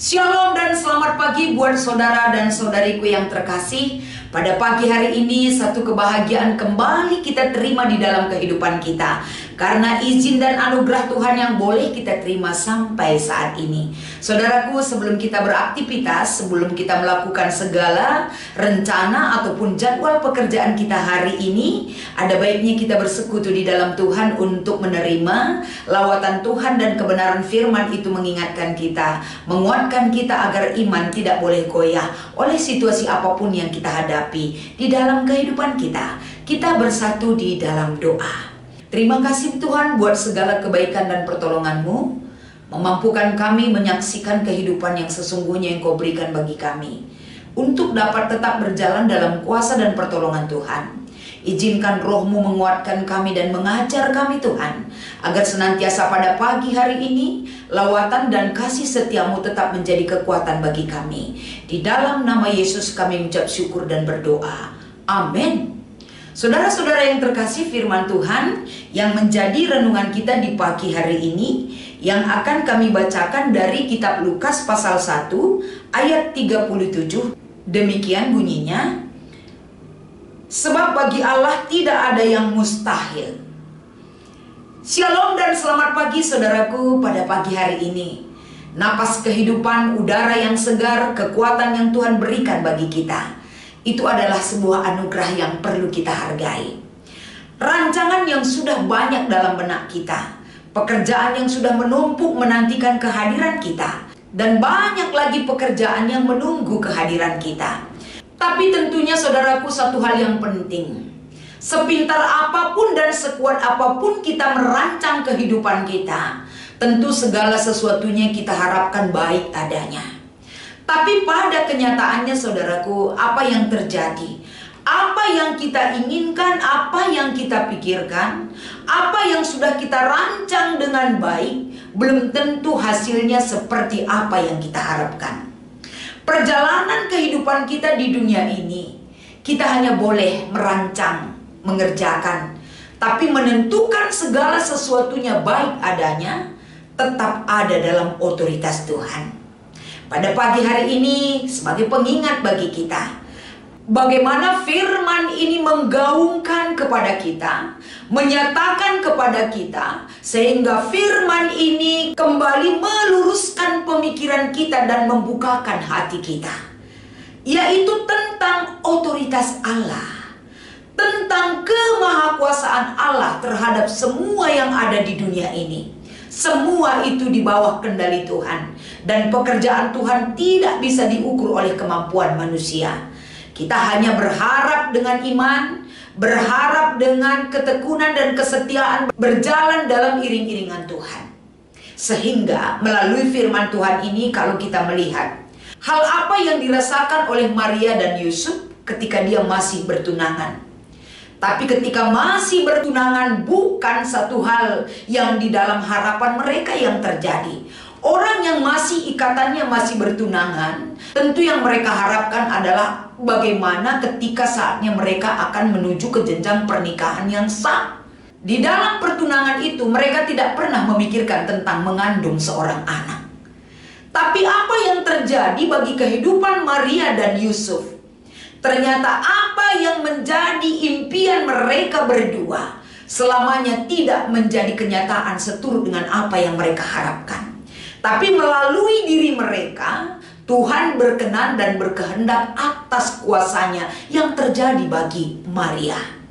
Shalom dan selamat pagi buat saudara dan saudariku yang terkasih. Pada pagi hari ini satu kebahagiaan kembali kita terima di dalam kehidupan kita, karena izin dan anugerah Tuhan yang boleh kita terima sampai saat ini. Saudaraku, sebelum kita beraktivitas, sebelum kita melakukan segala rencana ataupun jadwal pekerjaan kita hari ini, ada baiknya kita bersekutu di dalam Tuhan untuk menerima lawatan Tuhan dan kebenaran firman itu mengingatkan kita, menguatkan kita agar iman tidak boleh goyah oleh situasi apapun yang kita hadapi di dalam kehidupan kita. Kita bersatu di dalam doa. Terima kasih Tuhan buat segala kebaikan dan pertolongan-Mu, memampukan kami menyaksikan kehidupan yang sesungguhnya yang Kau berikan bagi kami, untuk dapat tetap berjalan dalam kuasa dan pertolongan Tuhan. Izinkan Roh-Mu menguatkan kami dan mengajar kami Tuhan, agar senantiasa pada pagi hari ini lawatan dan kasih setia-Mu tetap menjadi kekuatan bagi kami. Di dalam nama Yesus kami mengucap syukur dan berdoa. Amin. Saudara-saudara yang terkasih, firman Tuhan yang menjadi renungan kita di pagi hari ini, yang akan kami bacakan dari kitab Lukas pasal 1 ayat 37. Demikian bunyinya, sebab bagi Allah tidak ada yang mustahil. Shalom dan selamat pagi saudaraku pada pagi hari ini. Napas kehidupan, udara yang segar, kekuatan yang Tuhan berikan bagi kita, itu adalah sebuah anugerah yang perlu kita hargai. Rancangan yang sudah banyak dalam benak kita, pekerjaan yang sudah menumpuk menantikan kehadiran kita, dan banyak lagi pekerjaan yang menunggu kehadiran kita. Tapi tentunya saudaraku, satu hal yang penting, sepintar apapun dan sekuat apapun kita merancang kehidupan kita, tentu segala sesuatunya kita harapkan baik adanya. Tapi pada kenyataannya saudaraku, apa yang terjadi? Apa yang kita inginkan, apa yang kita pikirkan, apa yang sudah kita rancang dengan baik, belum tentu hasilnya seperti apa yang kita harapkan. Perjalanan kehidupan kita di dunia ini, kita hanya boleh merancang, mengerjakan, tapi menentukan segala sesuatunya baik adanya tetap ada dalam otoritas Tuhan. Pada pagi hari ini sebagai pengingat bagi kita, bagaimana firman ini menggaungkan kepada kita, menyatakan kepada kita, sehingga firman ini kembali meluruskan pemikiran kita dan membukakan hati kita, yaitu tentang otoritas Allah, tentang kemahakuasaan Allah terhadap semua yang ada di dunia ini. Semua itu di bawah kendali Tuhan, dan pekerjaan Tuhan tidak bisa diukur oleh kemampuan manusia. Kita hanya berharap dengan iman, berharap dengan ketekunan dan kesetiaan berjalan dalam iring-iringan Tuhan. Sehingga melalui firman Tuhan ini kalau kita melihat hal apa yang dirasakan oleh Maria dan Yusuf ketika dia masih bertunangan. Tapi ketika masih bertunangan bukan satu hal yang di dalam harapan mereka yang terjadi. Orang yang masih ikatannya masih bertunangan, tentu yang mereka harapkan adalah bagaimana ketika saatnya mereka akan menuju ke jenjang pernikahan yang sah. Di dalam pertunangan itu mereka tidak pernah memikirkan tentang mengandung seorang anak. Tapi apa yang terjadi bagi kehidupan Maria dan Yusuf? Ternyata apa yang menjadi impian mereka berdua selamanya tidak menjadi kenyataan seturut dengan apa yang mereka harapkan. Tapi melalui diri mereka, Tuhan berkenan dan berkehendak atas kuasanya yang terjadi bagi Maria.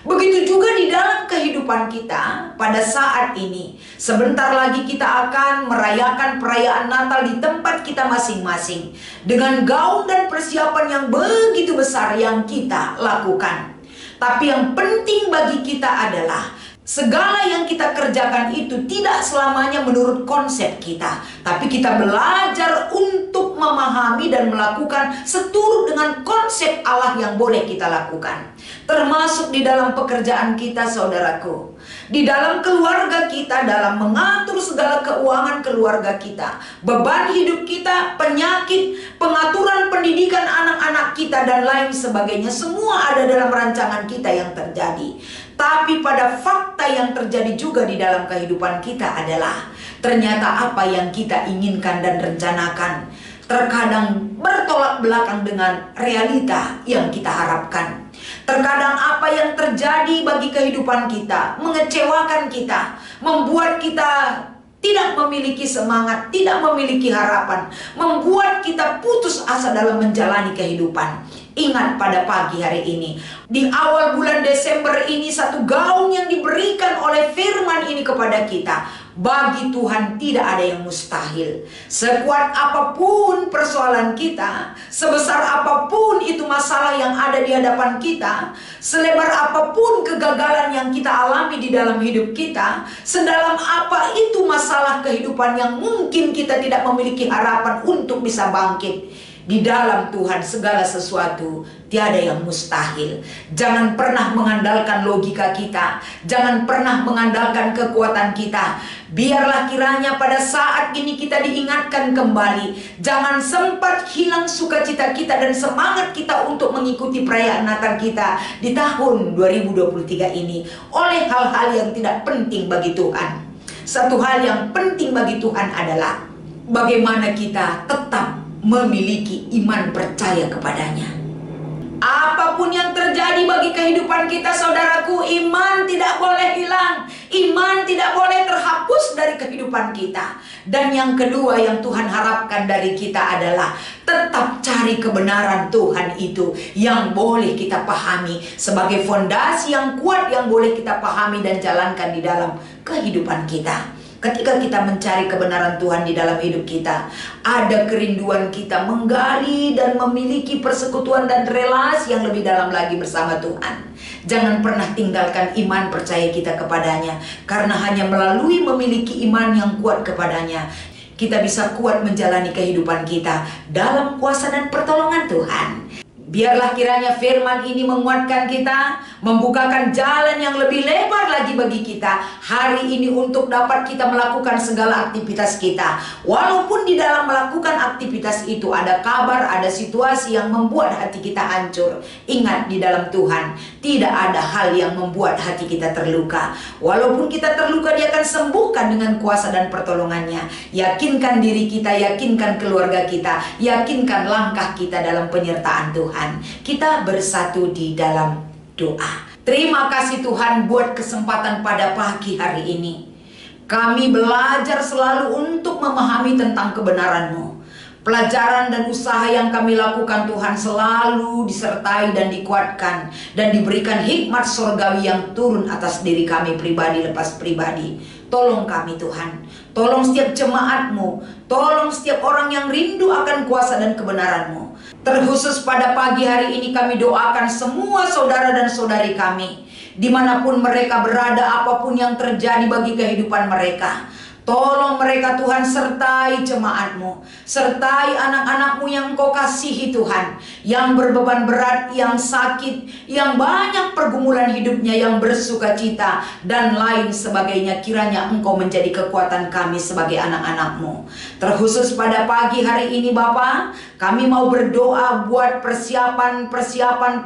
Begitu juga di dalam kehidupan kita pada saat ini. Sebentar lagi kita akan merayakan perayaan Natal di tempat kita masing-masing. Dengan gaung dan persiapan yang begitu besar yang kita lakukan. Tapi yang penting bagi kita adalah segala yang kita kerjakan itu tidak selamanya menurut konsep kita. Tapi kita belajar untuk memahami dan melakukan seturut dengan konsep Allah yang boleh kita lakukan. Termasuk di dalam pekerjaan kita, saudaraku. Di dalam keluarga kita, dalam mengatur segala keuangan keluarga kita. Beban hidup kita, penyakit, pengaturan pendidikan anak-anak kita, dan lain sebagainya. Semua ada dalam rancangan kita yang terjadi. Tapi pada fakta yang terjadi juga di dalam kehidupan kita adalah ternyata apa yang kita inginkan dan rencanakan terkadang bertolak belakang dengan realita yang kita harapkan. Terkadang apa yang terjadi bagi kehidupan kita mengecewakan kita, membuat kita tidak memiliki semangat, tidak memiliki harapan, membuat kita putus asa dalam menjalani kehidupan. Ingat pada pagi hari ini, di awal bulan Desember ini, satu gaung yang diberikan oleh firman ini kepada kita. Bagi Tuhan tidak ada yang mustahil. Sekuat apapun persoalan kita, sebesar apapun itu masalah yang ada di hadapan kita, selebar apapun kegagalan yang kita alami di dalam hidup kita, sedalam apa itu masalah kehidupan yang mungkin kita tidak memiliki harapan untuk bisa bangkit, di dalam Tuhan segala sesuatu tiada yang mustahil. Jangan pernah mengandalkan logika kita, jangan pernah mengandalkan kekuatan kita. Biarlah kiranya pada saat ini kita diingatkan kembali. Jangan sempat hilang sukacita kita dan semangat kita untuk mengikuti perayaan Natal kita di tahun 2023 ini oleh hal-hal yang tidak penting bagi Tuhan. Satu hal yang penting bagi Tuhan adalah bagaimana kita tetap memiliki iman percaya kepadanya. Apapun yang terjadi bagi kehidupan kita, saudaraku, iman tidak boleh hilang. Iman tidak boleh terhapus dari kehidupan kita. Dan yang kedua yang Tuhan harapkan dari kita adalah tetap cari kebenaran Tuhan itu yang boleh kita pahami sebagai fondasi yang kuat yang boleh kita pahami dan jalankan di dalam kehidupan kita. Ketika kita mencari kebenaran Tuhan di dalam hidup kita, ada kerinduan kita menggali dan memiliki persekutuan dan relasi yang lebih dalam lagi bersama Tuhan. Jangan pernah tinggalkan iman percaya kita kepadanya, karena hanya melalui memiliki iman yang kuat kepadanya, kita bisa kuat menjalani kehidupan kita dalam kuasa dan pertolongan Tuhan. Biarlah kiranya firman ini menguatkan kita, membukakan jalan yang lebih lebar lagi bagi kita hari ini untuk dapat kita melakukan segala aktivitas kita. Walaupun di dalam melakukan aktivitas itu ada kabar, ada situasi yang membuat hati kita hancur. Ingat, di dalam Tuhan tidak ada hal yang membuat hati kita terluka. Walaupun kita terluka, Dia akan sembuhkan dengan kuasa dan pertolongannya. Yakinkan diri kita, yakinkan keluarga kita, yakinkan langkah kita dalam penyertaan Tuhan. Kita bersatu di dalam doa. Terima kasih Tuhan buat kesempatan pada pagi hari ini. Kami belajar selalu untuk memahami tentang kebenaran-Mu. Pelajaran dan usaha yang kami lakukan Tuhan selalu disertai dan dikuatkan dan diberikan hikmat surgawi yang turun atas diri kami pribadi lepas pribadi. Tolong kami Tuhan, tolong setiap jemaat-Mu, tolong setiap orang yang rindu akan kuasa dan kebenaran-Mu. Terkhusus pada pagi hari ini kami doakan semua saudara dan saudari kami, dimanapun mereka berada, apapun yang terjadi bagi kehidupan mereka. Tolong mereka Tuhan, sertai jemaat-Mu, sertai anak-anak-Mu yang Engkau kasihi Tuhan, yang berbeban berat, yang sakit, yang banyak pergumulan hidupnya, yang bersuka cita, dan lain sebagainya. Kiranya Engkau menjadi kekuatan kami sebagai anak-anak-Mu. Terkhusus pada pagi hari ini Bapa, kami mau berdoa buat persiapan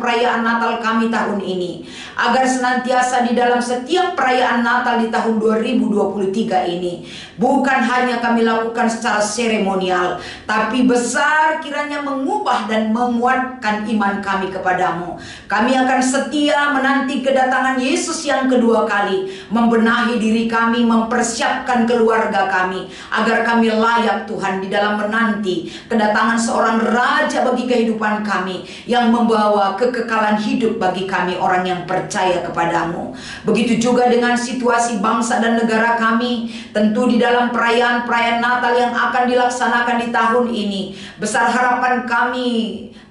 perayaan Natal kami tahun ini, agar senantiasa di dalam setiap perayaan Natal di tahun 2023 ini, bukan hanya kami lakukan secara seremonial, tapi besar kiranya mengubah dan menguatkan iman kami kepadamu. Kami akan setia menanti kedatangan Yesus yang kedua kali, membenahi diri kami, mempersiapkan keluarga kami, agar kami layak Tuhan di dalam menanti kedatangan seorang Raja bagi kehidupan kami, yang membawa kekekalan hidup bagi kami orang yang percaya kepadamu. Begitu juga dengan situasi bangsa dan negara kami, tentu di dalam perayaan Natal yang akan dilaksanakan di tahun ini, besar harapan kami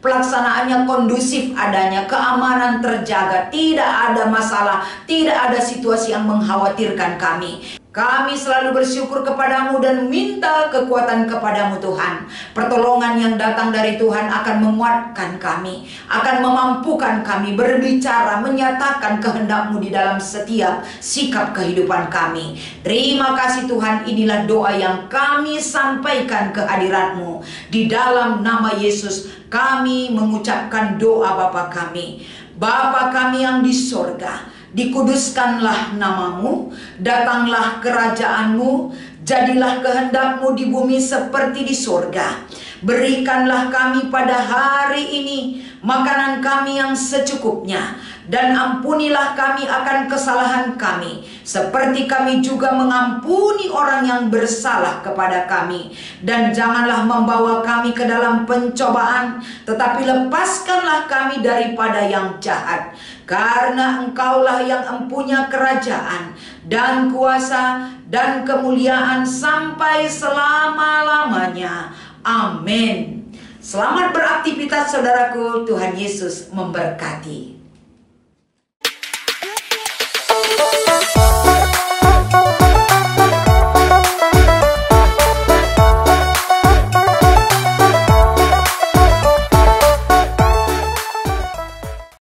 pelaksanaannya kondusif adanya, keamanan terjaga, tidak ada masalah, tidak ada situasi yang mengkhawatirkan kami. Kami selalu bersyukur kepadamu dan minta kekuatan kepadamu Tuhan. Pertolongan yang datang dari Tuhan akan menguatkan kami, akan memampukan kami berbicara, menyatakan kehendak-Mu di dalam setiap sikap kehidupan kami. Terima kasih Tuhan, inilah doa yang kami sampaikan ke hadirat-Mu. Di dalam nama Yesus kami mengucapkan doa Bapa kami. Bapa kami yang di sorga, dikuduskanlah namamu, datanglah kerajaan-Mu, jadilah kehendak-Mu di bumi seperti di sorga. Berikanlah kami pada hari ini makanan kami yang secukupnya, dan ampunilah kami akan kesalahan kami, seperti kami juga mengampuni orang yang bersalah kepada kami. Dan janganlah membawa kami ke dalam pencobaan, tetapi lepaskanlah kami daripada yang jahat. Karena Engkaulah yang empunya kerajaan dan kuasa dan kemuliaan sampai selama-lamanya. Amin. Selamat beraktivitas saudaraku, Tuhan Yesus memberkati.